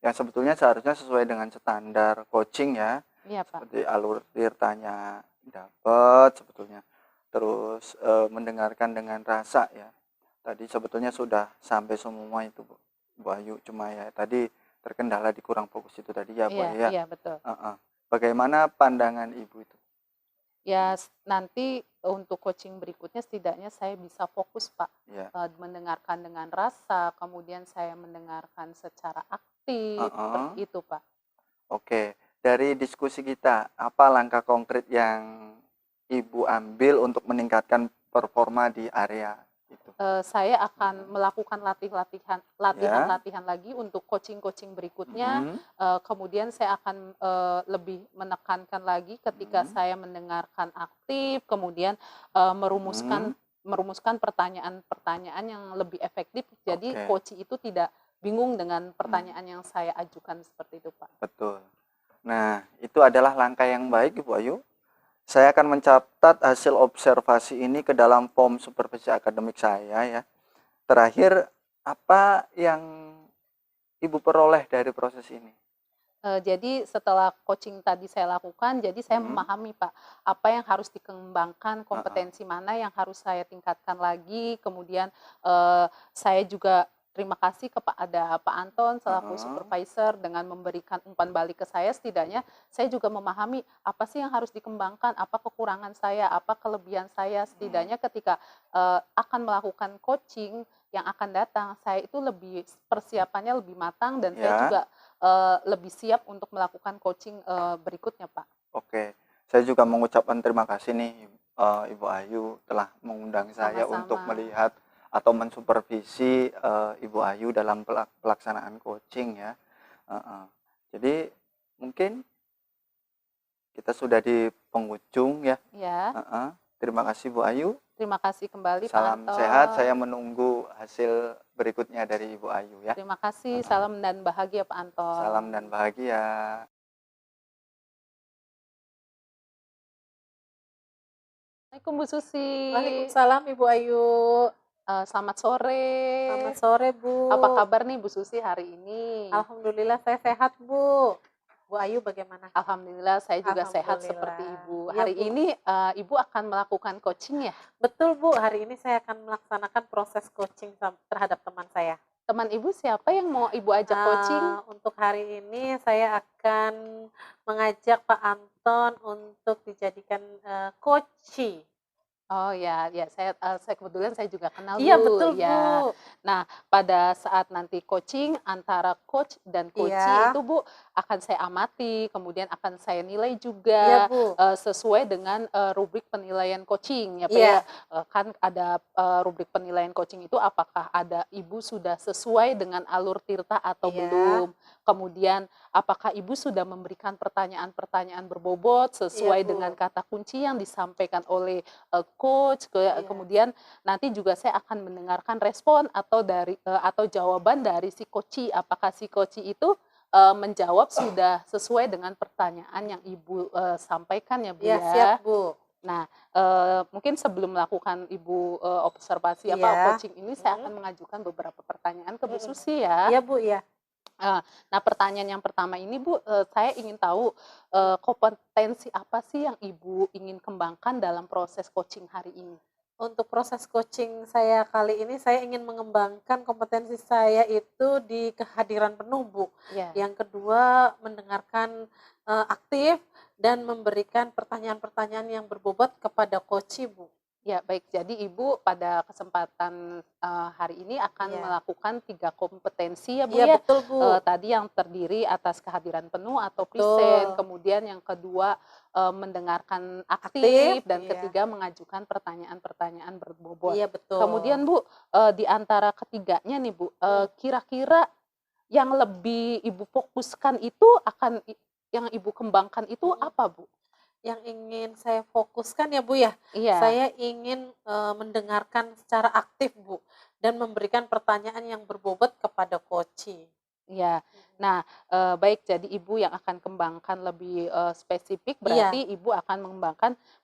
Speaker 2: yang sebetulnya seharusnya sesuai dengan standar coaching ya.
Speaker 3: Iya, Pak.
Speaker 2: Seperti alur ceritanya dapat sebetulnya. Terus mendengarkan dengan rasa ya. Tadi sebetulnya sudah sampai semua itu Bu Ayu, cuma ya tadi terkendala di kurang fokus itu tadi ya Bu Ayu ya.
Speaker 3: Iya, betul.
Speaker 2: Bagaimana pandangan Ibu itu?
Speaker 3: Ya, nanti untuk coaching berikutnya setidaknya saya bisa fokus, Pak.
Speaker 2: Ya.
Speaker 3: Mendengarkan dengan rasa, kemudian saya mendengarkan secara aktif, seperti itu, Pak.
Speaker 2: Oke, dari diskusi kita, apa langkah konkret yang Ibu ambil untuk meningkatkan performa di area itu?
Speaker 3: Saya akan melakukan latihan lagi untuk coaching-coaching berikutnya. Kemudian saya akan lebih menekankan lagi ketika saya mendengarkan aktif, kemudian merumuskan pertanyaan-pertanyaan yang lebih efektif. Jadi coach itu tidak bingung dengan pertanyaan yang saya ajukan seperti itu, Pak.
Speaker 2: Betul. Nah, itu adalah langkah yang baik, Ibu Ayu. Saya akan mencatat hasil observasi ini ke dalam form supervisi akademik saya ya. Terakhir, apa yang Ibu peroleh dari proses ini?
Speaker 3: Jadi setelah coaching tadi saya lakukan, jadi saya memahami, Pak, apa yang harus dikembangkan, kompetensi mana yang harus saya tingkatkan lagi. Kemudian saya juga terima kasih kepada Pak Anton selaku supervisor dengan memberikan umpan balik ke saya. Setidaknya saya juga memahami apa sih yang harus dikembangkan, apa kekurangan saya, apa kelebihan saya. Setidaknya ketika akan melakukan coaching yang akan datang, saya itu lebih persiapannya lebih matang dan saya juga lebih siap untuk melakukan coaching berikutnya, Pak.
Speaker 2: Oke, saya juga mengucapkan terima kasih nih Ibu Ayu telah mengundang saya untuk melihat atau mensupervisi Ibu Ayu dalam pelaksanaan coaching ya. Jadi mungkin kita sudah di penghujung ya.
Speaker 3: Ya.
Speaker 2: Terima kasih Bu Ayu.
Speaker 3: Terima kasih kembali Pak
Speaker 2: Salam
Speaker 3: Anton.
Speaker 2: sehat, saya menunggu hasil berikutnya dari Ibu Ayu ya.
Speaker 3: Terima kasih, salam dan bahagia Pak Anton.
Speaker 2: Salam dan bahagia.
Speaker 3: Assalamualaikum Bu Susi.
Speaker 1: Waalaikumsalam Ibu Ayu.
Speaker 3: Selamat sore.
Speaker 1: Selamat sore Bu.
Speaker 3: Apa kabar nih Bu Susi hari ini?
Speaker 1: Alhamdulillah saya sehat Bu. Bu Ayu bagaimana?
Speaker 3: Alhamdulillah saya juga sehat seperti Ibu.
Speaker 1: Ya,
Speaker 3: hari
Speaker 1: Bu.
Speaker 3: ini Ibu akan melakukan coaching ya?
Speaker 1: Betul Bu, hari ini saya akan melaksanakan proses coaching terhadap teman saya.
Speaker 3: Teman Ibu siapa yang mau Ibu ajak coaching?
Speaker 1: Untuk hari ini saya akan mengajak Pak Anton untuk dijadikan coach.
Speaker 3: Oh ya, saya kebetulan saya juga kenal Bu.
Speaker 1: Iya betul
Speaker 3: ya.
Speaker 1: Bu.
Speaker 3: Nah, pada saat nanti coaching antara coach dan coachee itu Bu akan saya amati, kemudian akan saya nilai juga sesuai dengan rubrik penilaian coaching ya Pak ya. Kan ada rubrik penilaian coaching itu apakah ada Ibu sudah sesuai dengan alur tirta atau belum. kemudian apakah Ibu sudah memberikan pertanyaan-pertanyaan berbobot sesuai dengan kata kunci yang disampaikan oleh coach, kemudian nanti juga saya akan mendengarkan respon atau jawaban dari si coach, apakah si coach itu menjawab sudah sesuai dengan pertanyaan yang Ibu sampaikan ya Bu ya.
Speaker 1: Siap Bu.
Speaker 3: Nah, mungkin sebelum melakukan Ibu observasi coaching ini, saya akan mengajukan beberapa pertanyaan ke Bu Susi ya.
Speaker 1: Iya Bu ya.
Speaker 3: Nah, pertanyaan yang pertama ini Bu, saya ingin tahu kompetensi apa sih yang Ibu ingin kembangkan dalam proses coaching hari ini?
Speaker 1: Untuk proses coaching saya kali ini, saya ingin mengembangkan kompetensi saya itu di kehadiran penuh Bu. Yang kedua, mendengarkan aktif dan memberikan pertanyaan-pertanyaan yang berbobot kepada coach Bu.
Speaker 3: Ya, baik. Jadi Ibu pada kesempatan hari ini akan melakukan 3 kompetensi ya Bu ya.
Speaker 1: Betul Bu.
Speaker 3: Tadi yang terdiri atas kehadiran penuh atau present, kemudian yang kedua mendengarkan aktif, dan ketiga mengajukan pertanyaan-pertanyaan berbobot.
Speaker 1: Iya betul.
Speaker 3: Kemudian Bu, di antara ketiganya nih Bu, kira-kira yang lebih Ibu fokuskan itu yang Ibu kembangkan itu apa Bu?
Speaker 1: Yang ingin saya fokuskan ya Bu ya, saya ingin mendengarkan secara aktif Bu, dan memberikan pertanyaan yang berbobot kepada coach.
Speaker 3: Iya. Nah, baik, jadi Ibu yang akan kembangkan lebih spesifik, berarti Ibu akan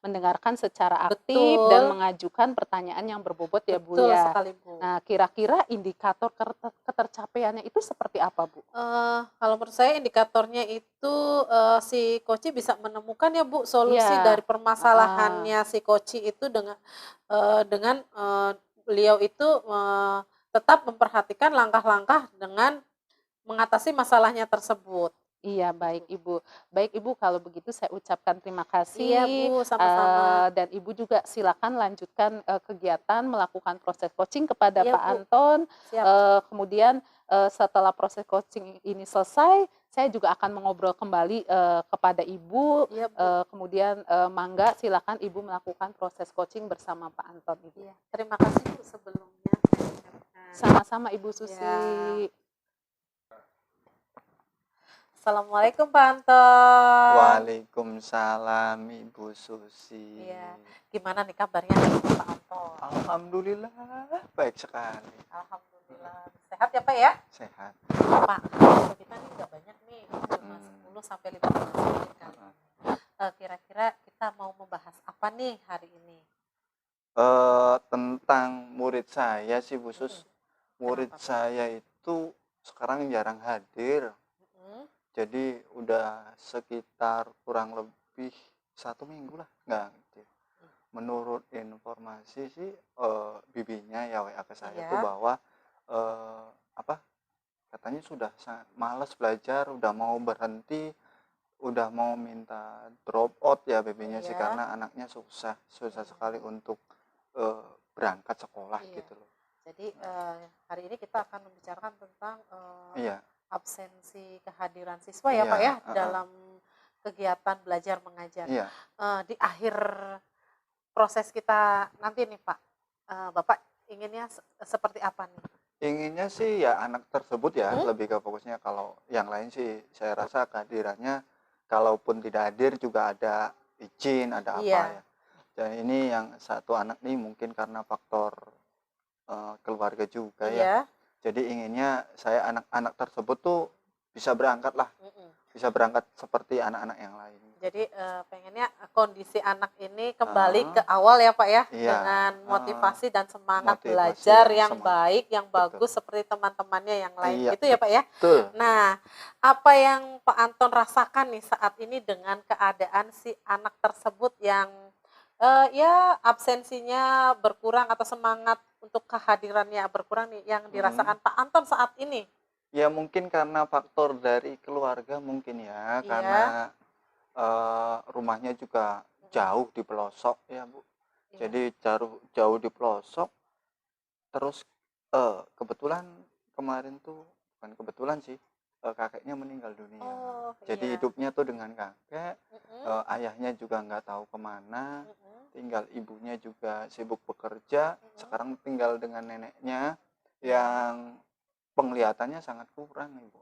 Speaker 3: mendengarkan secara aktif dan mengajukan pertanyaan yang berbobot ya Bu
Speaker 1: Betul
Speaker 3: ya.
Speaker 1: sekali Bu.
Speaker 3: Nah, kira-kira indikator ketercapaiannya itu seperti apa Bu?
Speaker 1: Kalau menurut saya indikatornya itu si coach bisa menemukan ya Bu solusi dari permasalahannya si coach itu dengan beliau itu tetap memperhatikan langkah-langkah dengan mengatasi masalahnya tersebut.
Speaker 3: Iya, baik Ibu. Baik Ibu, kalau begitu saya ucapkan terima kasih.
Speaker 1: Iya Bu, sama-sama.
Speaker 3: Dan Ibu juga silakan lanjutkan kegiatan melakukan proses coaching kepada Pak Anton. Kemudian setelah proses coaching ini selesai, saya juga akan mengobrol kembali kepada Ibu. Kemudian mangga silakan Ibu melakukan proses coaching bersama Pak Anton.
Speaker 1: Iya. Terima kasih Bu sebelumnya.
Speaker 3: Sama-sama Ibu Susi.
Speaker 1: Assalamualaikum Pak Anton.
Speaker 2: Waalaikumsalam Ibu Susi.
Speaker 1: Gimana nih kabarnya Pak Anton?
Speaker 2: Alhamdulillah baik sekali.
Speaker 1: Alhamdulillah. Sehat ya Pak ya?
Speaker 2: Sehat.
Speaker 1: Pak, kita nih nggak banyak nih, cuma 10 sampai 15 menit kali. Kira-kira kita mau membahas apa nih hari ini?
Speaker 2: Tentang murid saya sih Bu Sus. Murid saya itu sekarang jarang hadir. Jadi udah sekitar kurang lebih 1 minggu lah nggak aktif. Menurut informasi sih bibinya ya WA ke saya tuh bahwa katanya sudah malas belajar, udah mau berhenti, udah mau minta drop out ya bibinya sih, karena anaknya susah sekali untuk berangkat sekolah gitu loh.
Speaker 1: Jadi hari ini kita akan membicarakan tentang absensi kehadiran siswa ya Pak ya dalam kegiatan belajar mengajar. Di akhir proses kita nanti nih Pak, Bapak inginnya seperti apa nih?
Speaker 2: Inginnya sih ya anak tersebut ya lebih ke fokusnya. Kalau yang lain sih saya rasa kehadirannya kalaupun tidak hadir juga ada izin, ada apa ya. Dan ini yang satu anak nih mungkin karena faktor keluarga juga ya. Jadi inginnya saya anak-anak tersebut tuh bisa berangkat lah, bisa berangkat seperti anak-anak yang lain.
Speaker 1: Jadi pengennya kondisi anak ini kembali ke awal ya Pak ya, dengan motivasi dan semangat belajar yang baik, yang bagus seperti teman-temannya yang lain, gitu ya Pak ya.
Speaker 2: Betul.
Speaker 1: Nah, apa yang Pak Anton rasakan nih saat ini dengan keadaan si anak tersebut yang absensinya berkurang atau semangat untuk kehadirannya berkurang nih yang dirasakan Pak Anton saat ini?
Speaker 2: Ya mungkin karena faktor dari keluarga mungkin ya, karena rumahnya juga jauh di pelosok ya Bu. Jadi jauh di pelosok. Terus kebetulan kemarin tuh, bukan kebetulan sih, kakeknya meninggal dunia. Jadi hidupnya tuh dengan kakek, ayahnya juga nggak tahu kemana, tinggal ibunya juga sibuk bekerja, sekarang tinggal dengan neneknya yang penglihatannya sangat kurang Ibu.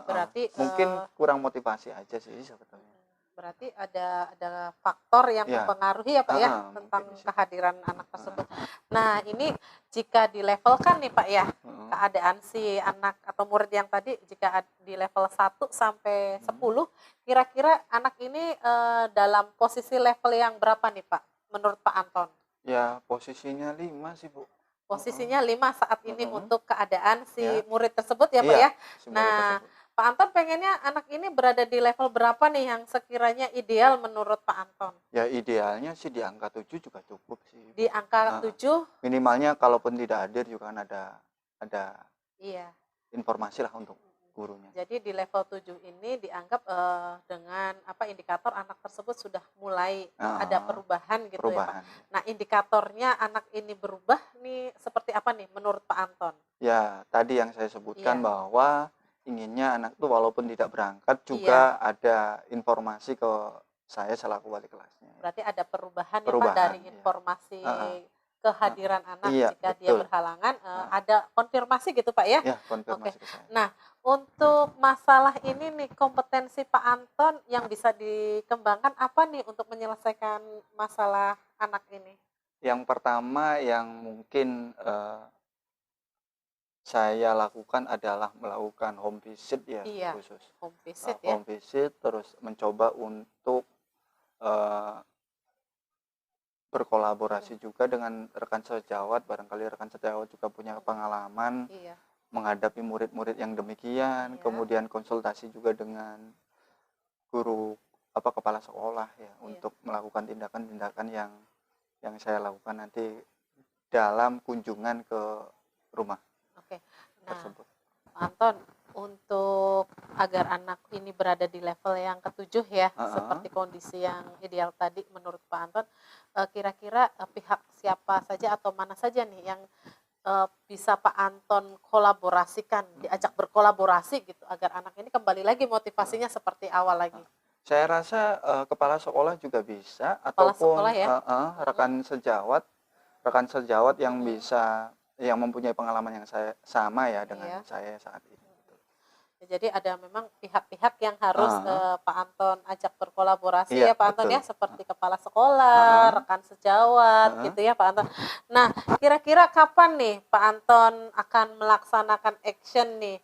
Speaker 1: Berarti
Speaker 2: mungkin kurang motivasi aja sih sebetulnya.
Speaker 1: Berarti ada faktor yang
Speaker 2: Ya.
Speaker 1: mempengaruhi ya Pak ya tentang kehadiran anak tersebut. Nah ini jika dilevelkan nih Pak ya, keadaan si anak atau murid yang tadi jika di level 1 sampai 10, kira-kira anak ini dalam posisi level yang berapa nih Pak menurut Pak Anton?
Speaker 2: Ya posisinya 5 sih Bu.
Speaker 1: Posisinya 5 saat ini untuk keadaan si murid tersebut ya Pak ya.
Speaker 2: Si murid
Speaker 1: Nah
Speaker 2: tersebut.
Speaker 1: Pak Anton pengennya anak ini berada di level berapa nih yang sekiranya ideal menurut Pak Anton?
Speaker 2: Ya idealnya sih di angka 7 juga cukup sih.
Speaker 1: Di angka 7?
Speaker 2: Minimalnya kalaupun tidak hadir juga kan ada informasi lah untuk gurunya.
Speaker 1: Jadi di level 7 ini dianggap dengan indikator anak tersebut sudah mulai ada perubahan gitu ya Pak. Nah indikatornya anak ini berubah nih seperti apa nih menurut Pak Anton?
Speaker 2: Ya tadi yang saya sebutkan bahwa inginnya anak itu walaupun tidak berangkat juga ada informasi ke saya selaku wali kelasnya.
Speaker 1: Berarti ada perubahan ya Pak dari informasi kehadiran anak jika dia berhalangan, ada konfirmasi gitu Pak ya?
Speaker 2: Ya konfirmasi ke saya.
Speaker 1: Nah untuk masalah ini nih kompetensi Pak Anton yang bisa dikembangkan apa nih untuk menyelesaikan masalah anak ini?
Speaker 2: Yang pertama yang mungkin saya lakukan adalah melakukan home visit ya khusus.
Speaker 1: Home visit
Speaker 2: home visit terus mencoba untuk berkolaborasi juga dengan rekan sejawat, barangkali rekan sejawat juga punya pengalaman menghadapi murid-murid yang demikian, kemudian konsultasi juga dengan guru kepala sekolah ya untuk melakukan tindakan-tindakan yang saya lakukan nanti dalam kunjungan ke rumah.
Speaker 1: Oke. Nah, Pak Anton, untuk agar anak ini berada di level yang ke-7 ya, seperti kondisi yang ideal tadi menurut Pak Anton, kira-kira pihak siapa saja atau mana saja nih yang bisa Pak Anton kolaborasikan, diajak berkolaborasi gitu agar anak ini kembali lagi motivasinya seperti awal lagi?
Speaker 2: Saya rasa kepala sekolah juga bisa,
Speaker 1: kepala
Speaker 2: ataupun
Speaker 1: sekolah ya?
Speaker 2: rekan sejawat yang bisa yang mempunyai pengalaman yang sama ya dengan saya saat ini.
Speaker 1: Jadi ada memang pihak-pihak yang harus Pak Anton ajak berkolaborasi ya Pak Anton ya, seperti kepala sekolah, rekan sejawat gitu ya Pak Anton. Nah kira-kira kapan nih Pak Anton akan melaksanakan action nih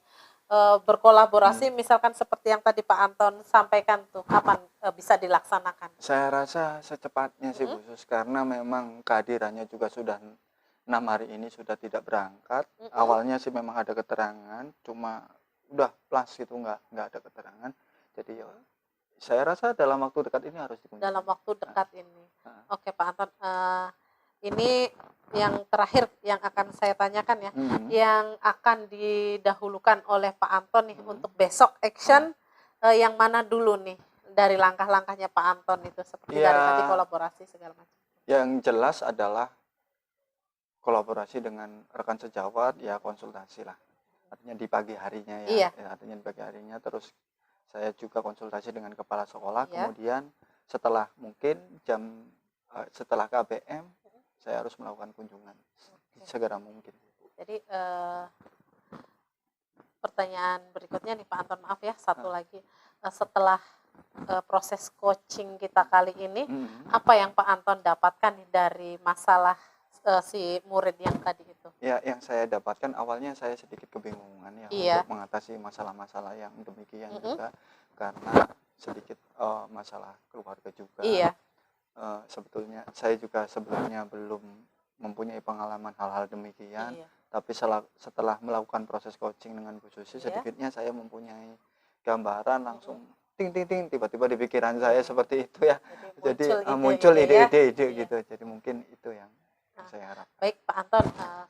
Speaker 1: berkolaborasi misalkan seperti yang tadi Pak Anton sampaikan tuh, kapan bisa dilaksanakan?
Speaker 2: Saya rasa secepatnya sih Bu Sus, karena memang kehadirannya juga sudah 6 hari ini sudah tidak berangkat. Awalnya sih memang ada keterangan, cuma udah plus gitu nggak ada keterangan. Jadi saya rasa dalam waktu dekat ini harus dikunjungi.
Speaker 1: Dalam waktu dekat ini. Oke Pak Anton, ini yang terakhir yang akan saya tanyakan ya, yang akan didahulukan oleh Pak Anton nih untuk besok action yang mana dulu nih dari langkah-langkahnya Pak Anton itu seperti dari tadi kolaborasi segala macam. Yang
Speaker 2: jelas adalah kolaborasi dengan rekan sejawat ya, konsultasi lah. Artinya di pagi harinya ya, artinya di pagi harinya, terus saya juga konsultasi dengan kepala sekolah, kemudian setelah mungkin setelah KBM saya harus melakukan kunjungan segera mungkin.
Speaker 1: Jadi pertanyaan berikutnya nih Pak Anton, maaf ya satu lagi, setelah proses coaching kita kali ini, apa yang Pak Anton dapatkan dari masalah si murid yang tadi itu?
Speaker 2: Ya, yang saya dapatkan awalnya saya sedikit kebingungan ya untuk mengatasi masalah-masalah yang demikian juga, karena sedikit masalah keluarga juga. Sebetulnya saya juga sebelumnya belum mempunyai pengalaman hal-hal demikian, tapi setelah melakukan proses coaching dengan Bu Susi, sedikitnya saya mempunyai gambaran langsung ting tiba-tiba di pikiran saya seperti itu ya. Jadi muncul ide-ide gitu. Jadi mungkin itu yang saya harap.
Speaker 1: Baik Pak Anton,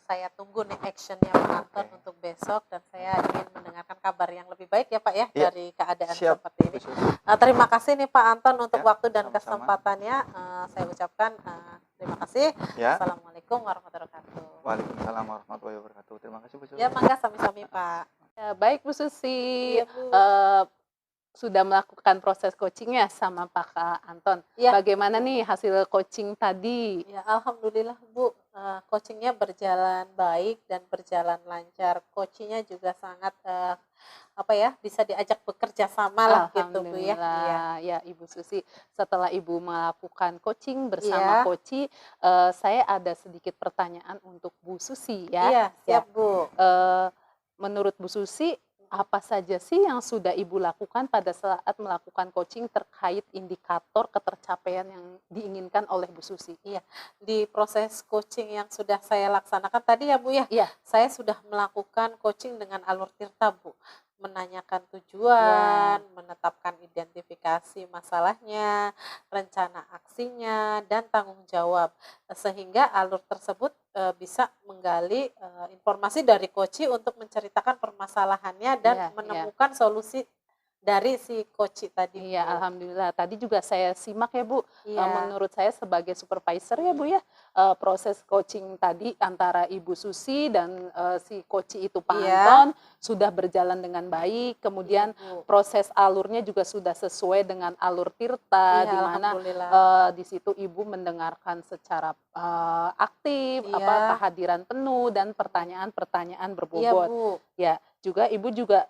Speaker 1: saya tunggu nih actionnya Pak Anton untuk besok, dan saya ingin mendengarkan kabar yang lebih baik ya Pak ya dari keadaan seperti ini. Terima kasih nih Pak Anton untuk waktu dan kesempatannya. Saya ucapkan terima kasih. Assalamualaikum warahmatullahi wabarakatuh.
Speaker 2: Waalaikumsalam warahmatullahi wabarakatuh. Terima kasih Bu Susi.
Speaker 1: Ya mangga sami-sami Pak.
Speaker 3: Ya, baik Bu Susi. sudah melakukan proses coachingnya sama Pak Anton.
Speaker 1: Ya.
Speaker 3: Bagaimana nih hasil coaching tadi?
Speaker 1: Ya, alhamdulillah Bu, coachingnya berjalan baik dan berjalan lancar. Coachingnya juga sangat bisa diajak bekerja sama lah gitu Bu ya.
Speaker 3: Ya Ibu Susi, setelah Ibu melakukan coaching bersama coach, saya ada sedikit pertanyaan untuk Bu Susi ya.
Speaker 1: Iya, siap Bu.
Speaker 3: Menurut Bu Susi, apa saja sih yang sudah Ibu lakukan pada saat melakukan coaching terkait indikator ketercapaian yang diinginkan oleh Bu Susi?
Speaker 1: Iya, di proses coaching yang sudah saya laksanakan tadi ya Bu ya,
Speaker 3: Iya.
Speaker 1: Saya sudah melakukan coaching dengan alur tirta Bu. Menanyakan tujuan, menetapkan identifikasi masalahnya, rencana aksinya, dan tanggung jawab. Sehingga alur tersebut bisa menggali informasi dari coach untuk menceritakan permasalahannya dan menemukan solusi dari si coach tadi.
Speaker 3: Iya,
Speaker 1: Bu.
Speaker 3: alhamdulillah. Tadi juga saya simak ya Bu. Menurut saya sebagai supervisor ya Bu ya, proses coaching tadi antara Ibu Susi dan si coach itu Pak Anton sudah berjalan dengan baik. Kemudian proses alurnya juga sudah sesuai dengan alur tirta, di mana di situ Ibu mendengarkan secara aktif, kehadiran penuh dan pertanyaan-pertanyaan berbobot. Ya, juga Ibu juga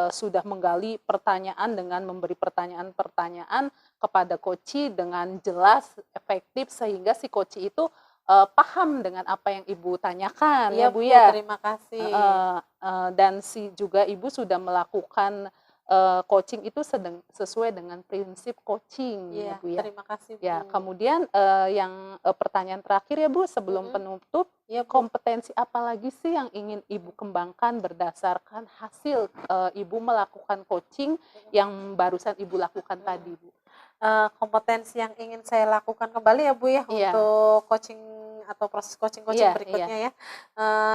Speaker 3: sudah menggali pertanyaan dengan memberi pertanyaan-pertanyaan kepada coach dengan jelas, efektif sehingga si coach itu paham dengan apa yang Ibu tanyakan ya Bu ya.
Speaker 1: Terima kasih.
Speaker 3: Dan juga Ibu sudah melakukan coaching itu sesuai dengan prinsip coaching ya Bu ya.
Speaker 1: Terima kasih Bu.
Speaker 3: Ya, kemudian yang pertanyaan terakhir ya Bu sebelum penutup, kompetensi apa lagi sih yang ingin Ibu kembangkan berdasarkan hasil Ibu melakukan coaching yang barusan Ibu lakukan tadi Bu?
Speaker 1: Kompetensi yang ingin saya lakukan kembali ya Bu ya untuk coaching atau proses coaching berikutnya ya.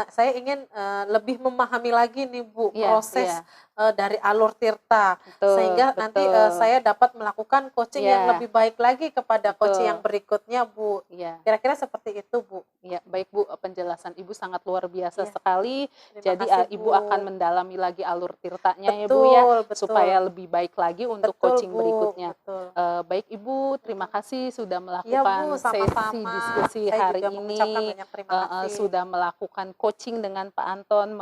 Speaker 1: Saya ingin lebih memahami lagi nih Bu proses dari alur tirta sehingga nanti saya dapat melakukan coaching yang lebih baik lagi kepada coach yang berikutnya Bu. Kira-kira seperti itu Bu.
Speaker 3: Ya, baik Bu, penjelasan Ibu sangat luar biasa sekali. Jadi Ibu akan mendalami lagi alur tirtanya ya Bu ya, supaya lebih baik lagi untuk coaching berikutnya. Baik Ibu, terima kasih sudah melakukan sesi diskusi hari ini, sudah melakukan coaching dengan Pak Anton,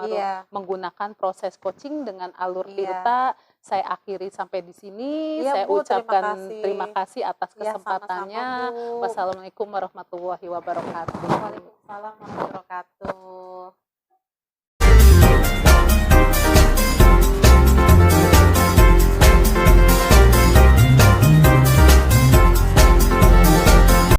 Speaker 3: menggunakan proses coaching dengan alur tirta. Saya akhiri sampai di sini. Saya ucapkan terima kasih atas kesempatannya. Wassalamualaikum warahmatullahi wabarakatuh.
Speaker 1: Waalaikumsalam warahmatullahi wabarakatuh.